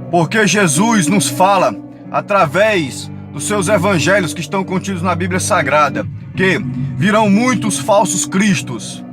Porque Jesus nos fala, através dos seus evangelhos que estão contidos na Bíblia Sagrada, que virão muitos falsos cristos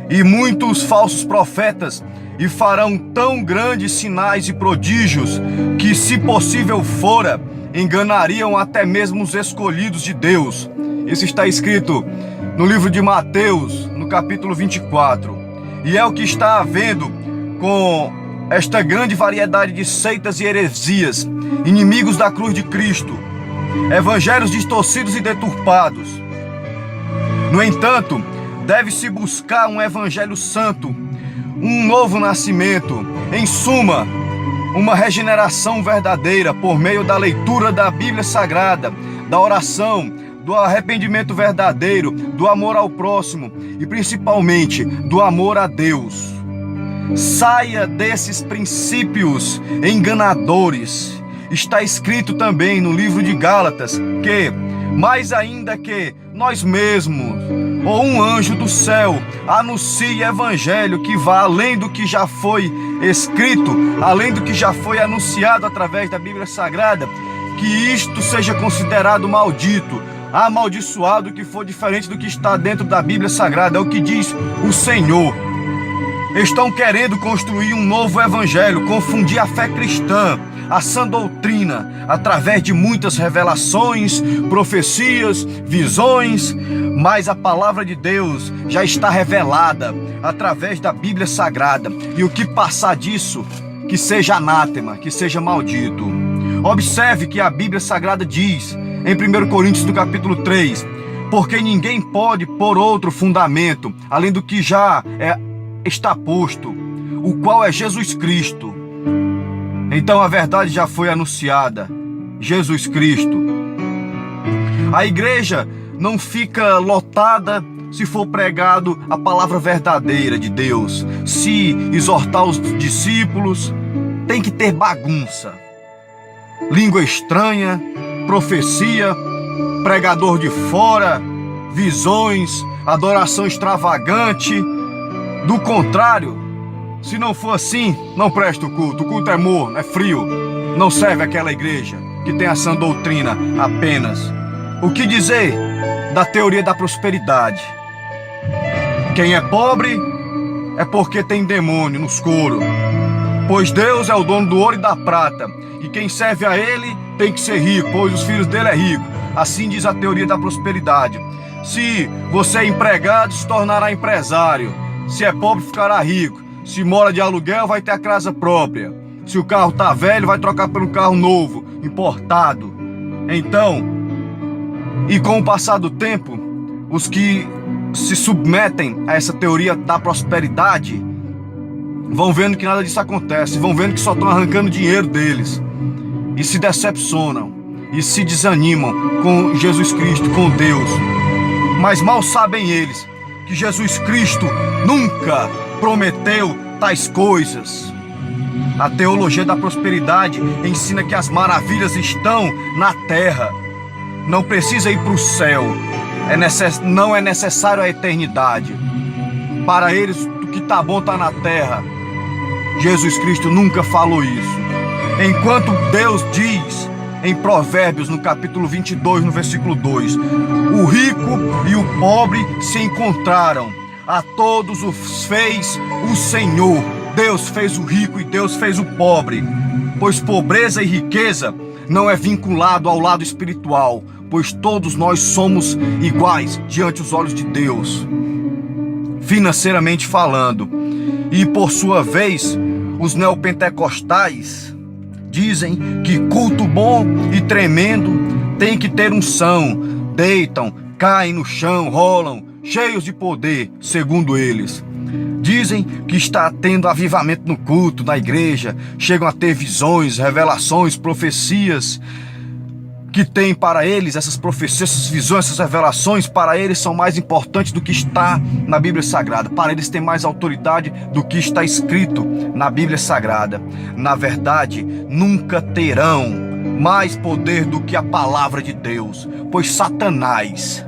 e muitos falsos profetas e farão tão grandes sinais e prodígios que, se possível fora, enganariam até mesmo os escolhidos de Deus. Isso está escrito no livro de Mateus, no capítulo 24. E é o que está havendo com esta grande variedade de seitas e heresias, inimigos da cruz de Cristo, evangelhos distorcidos e deturpados. No entanto, deve-se buscar um evangelho santo, um novo nascimento, em suma, uma regeneração verdadeira por meio da leitura da Bíblia Sagrada, da oração, do arrependimento verdadeiro, do amor ao próximo e principalmente do amor a Deus. Saia desses princípios enganadores. Está escrito também no livro de Gálatas que, mais ainda que nós mesmos ou um anjo do céu anuncie evangelho que vá além do que já foi escrito, além do que já foi anunciado através da Bíblia Sagrada, que isto seja considerado maldito, amaldiçoado, que for diferente do que está dentro da Bíblia Sagrada. É o que diz o Senhor. Estão querendo construir um novo evangelho, confundir a fé cristã, a sã doutrina, através de muitas revelações, profecias, visões, mas a palavra de Deus já está revelada através da Bíblia Sagrada, e o que passar disso, que seja anátema, que seja maldito. Observe que a Bíblia Sagrada diz, em 1 Coríntios, no capítulo 3, porque ninguém pode pôr outro fundamento, além do que já está posto, o qual é Jesus Cristo. Então a verdade já foi anunciada, Jesus Cristo. A igreja não fica lotada se for pregado a palavra verdadeira de Deus, se exortar os discípulos. Tem que ter bagunça, língua estranha, profecia, pregador de fora, visões, adoração extravagante. Do contrário, se não for assim, não presta o culto. O culto é morno, é frio. Não serve aquela igreja que tem a sã doutrina apenas. O que dizer da teoria da prosperidade? Quem é pobre é porque tem demônio nos coros. Pois Deus é o dono do ouro e da prata. E quem serve a Ele tem que ser rico, pois os filhos dele é rico. Assim diz a teoria da prosperidade. Se você é empregado, se tornará empresário. Se é pobre, ficará rico. Se mora de aluguel, vai ter a casa própria. Se o carro tá velho, vai trocar por um carro novo, importado. Então, e com o passar do tempo, os que se submetem a essa teoria da prosperidade vão vendo que nada disso acontece, vão vendo que só estão arrancando dinheiro deles, e se decepcionam, e se desanimam com Jesus Cristo, com Deus. Mas mal sabem eles que Jesus Cristo nunca prometeu tais coisas. A teologia da prosperidade ensina que as maravilhas estão na terra. Não precisa ir para o céu. Não é necessário a eternidade. Para eles, o que está bom está na terra. Jesus Cristo nunca falou isso. Enquanto Deus diz em Provérbios, no capítulo 22, no versículo 2, o rico e o pobre se encontraram. A todos os fez o Senhor. Deus fez o rico e Deus fez o pobre. Pois pobreza e riqueza não é vinculado ao lado espiritual, pois todos nós somos iguais diante dos olhos de Deus, financeiramente falando. E por sua vez, os neopentecostais dizem que culto bom e tremendo tem que ter unção. Deitam, caem no chão, rolam, cheios de poder, segundo eles. Dizem que está tendo avivamento no culto, na igreja. Chegam a ter visões, revelações, profecias que tem para eles. Essas profecias, essas visões, essas revelações, para eles são mais importantes do que está na Bíblia Sagrada. Para eles tem mais autoridade do que está escrito na Bíblia Sagrada. Na verdade, nunca terão mais poder do que a palavra de Deus, pois Satanás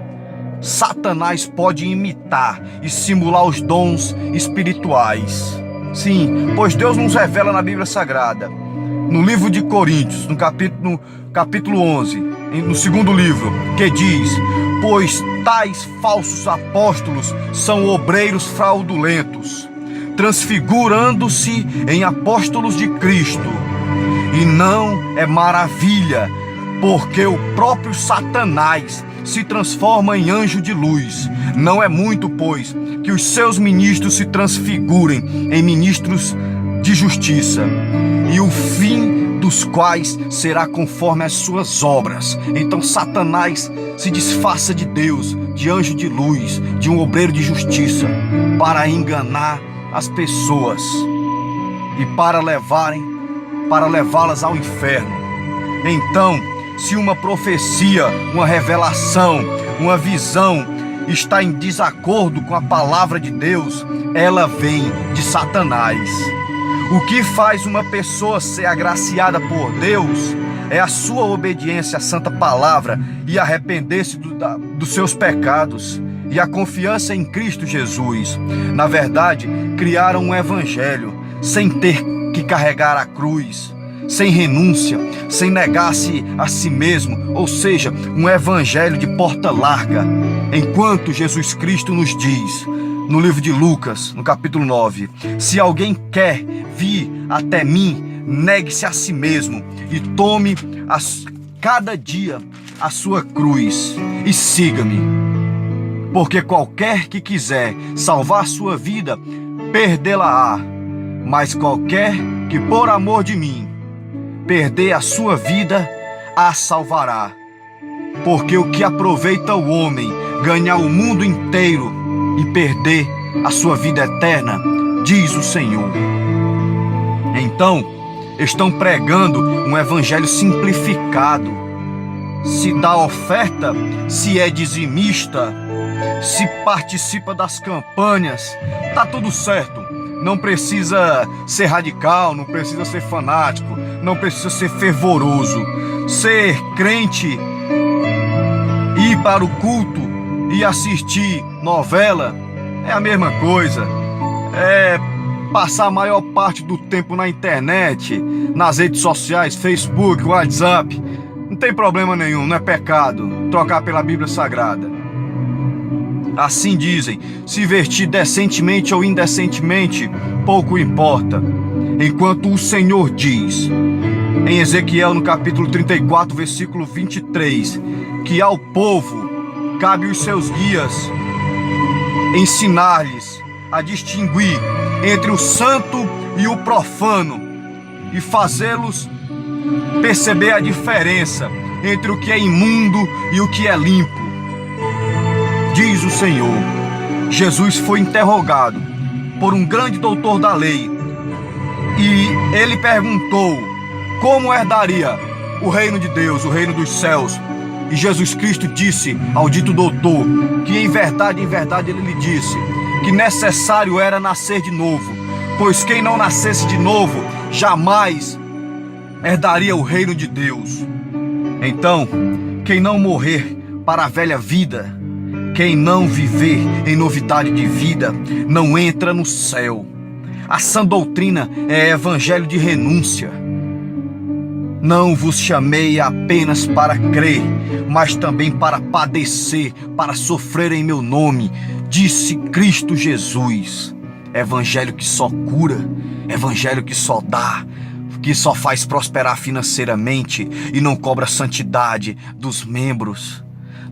pode imitar e simular os dons espirituais. Sim, pois Deus nos revela na Bíblia Sagrada no livro de Coríntios, no capítulo 11, no segundo livro, que diz: pois tais falsos apóstolos são obreiros fraudulentos, transfigurando-se em apóstolos de Cristo. E não é maravilha, porque o próprio Satanás se transforma em anjo de luz. Não é muito, pois, que os seus ministros se transfigurem em ministros de justiça, e o fim dos quais será conforme as suas obras. Então Satanás se disfarça de Deus, de anjo de luz, de um obreiro de justiça, para enganar as pessoas e para levá-las ao inferno. Então, se uma profecia, uma revelação, uma visão está em desacordo com a palavra de Deus, ela vem de Satanás. O que faz uma pessoa ser agraciada por Deus é a sua obediência à santa palavra e arrepender-se dos seus pecados e a confiança em Cristo Jesus. Na verdade, criaram um evangelho sem ter que carregar a cruz, sem renúncia, sem negar-se a si mesmo, ou seja, um evangelho de porta larga. Enquanto Jesus Cristo nos diz, no livro de Lucas, no capítulo 9, se alguém quer vir até mim, negue-se a si mesmo e tome cada dia a sua cruz e siga-me. Porque qualquer que quiser salvar sua vida, perdê-la-á. Mas qualquer que por amor de mim perder a sua vida, a salvará. Porque o que aproveita o homem ganhar o mundo inteiro e perder a sua vida eterna, diz o Senhor. Então, estão pregando um evangelho simplificado. Se dá oferta, se é dizimista, se participa das campanhas, tá tudo certo. Não precisa ser radical, não precisa ser fanático, não precisa ser fervoroso. Ser crente, ir para o culto e assistir novela é a mesma coisa. É passar a maior parte do tempo na internet, nas redes sociais, Facebook, WhatsApp. Não tem problema nenhum, não é pecado trocar pela Bíblia Sagrada. Assim dizem, se vestir decentemente ou indecentemente, pouco importa. Enquanto o Senhor diz, em Ezequiel no capítulo 34, versículo 23, que ao povo cabe os seus guias ensinar-lhes a distinguir entre o santo e o profano e fazê-los perceber a diferença entre o que é imundo e o que é limpo. Diz o Senhor. Jesus foi interrogado por um grande doutor da lei e ele perguntou como herdaria o reino de Deus, o reino dos céus. E Jesus Cristo disse ao dito doutor que em verdade ele lhe disse que necessário era nascer de novo, pois quem não nascesse de novo jamais herdaria o reino de Deus. Então, quem não morrer para a velha vida, quem não viver em novidade de vida, não entra no céu. A sã doutrina é evangelho de renúncia. Não vos chamei apenas para crer, mas também para padecer, para sofrer em meu nome, disse Cristo Jesus. Evangelho que só cura, evangelho que só dá, que só faz prosperar financeiramente e não cobra santidade dos membros.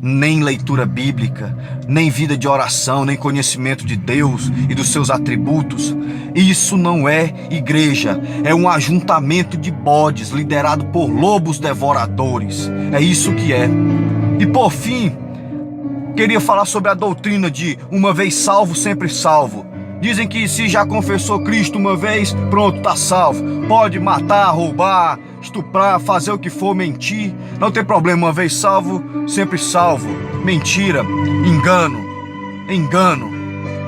Nem leitura bíblica, nem vida de oração, nem conhecimento de Deus e dos seus atributos. Isso não é igreja, é um ajuntamento de bodes liderado por lobos devoradores. É isso que é. E por fim, queria falar sobre a doutrina de uma vez salvo, sempre salvo. Dizem que se já confessou Cristo uma vez, pronto, tá salvo. Pode matar, roubar, estuprar, fazer o que for, mentir. Não tem problema, uma vez salvo, sempre salvo. Mentira, engano.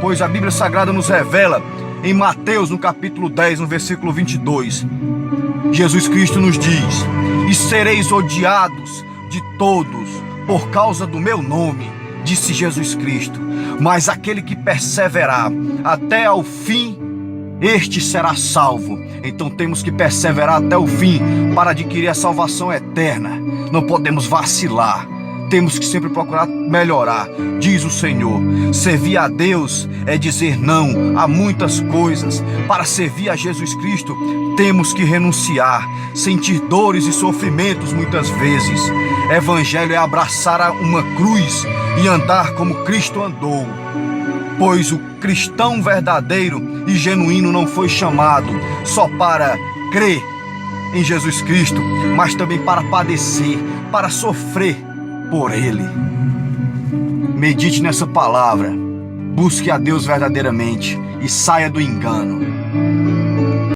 Pois a Bíblia Sagrada nos revela em Mateus, no capítulo 10, no versículo 22. Jesus Cristo nos diz: e sereis odiados de todos por causa do meu nome, disse Jesus Cristo. Mas aquele que perseverar até ao fim, este será salvo. Então temos que perseverar até o fim para adquirir a salvação eterna. Não podemos vacilar. Temos que sempre procurar melhorar, diz o Senhor. Servir a Deus é dizer não a muitas coisas. Para servir a Jesus Cristo, temos que renunciar, sentir dores e sofrimentos muitas vezes. Evangelho é abraçar uma cruz e andar como Cristo andou. Pois o cristão verdadeiro e genuíno não foi chamado só para crer em Jesus Cristo, mas também para padecer, para sofrer por Ele. Medite nessa palavra, busque a Deus verdadeiramente e saia do engano.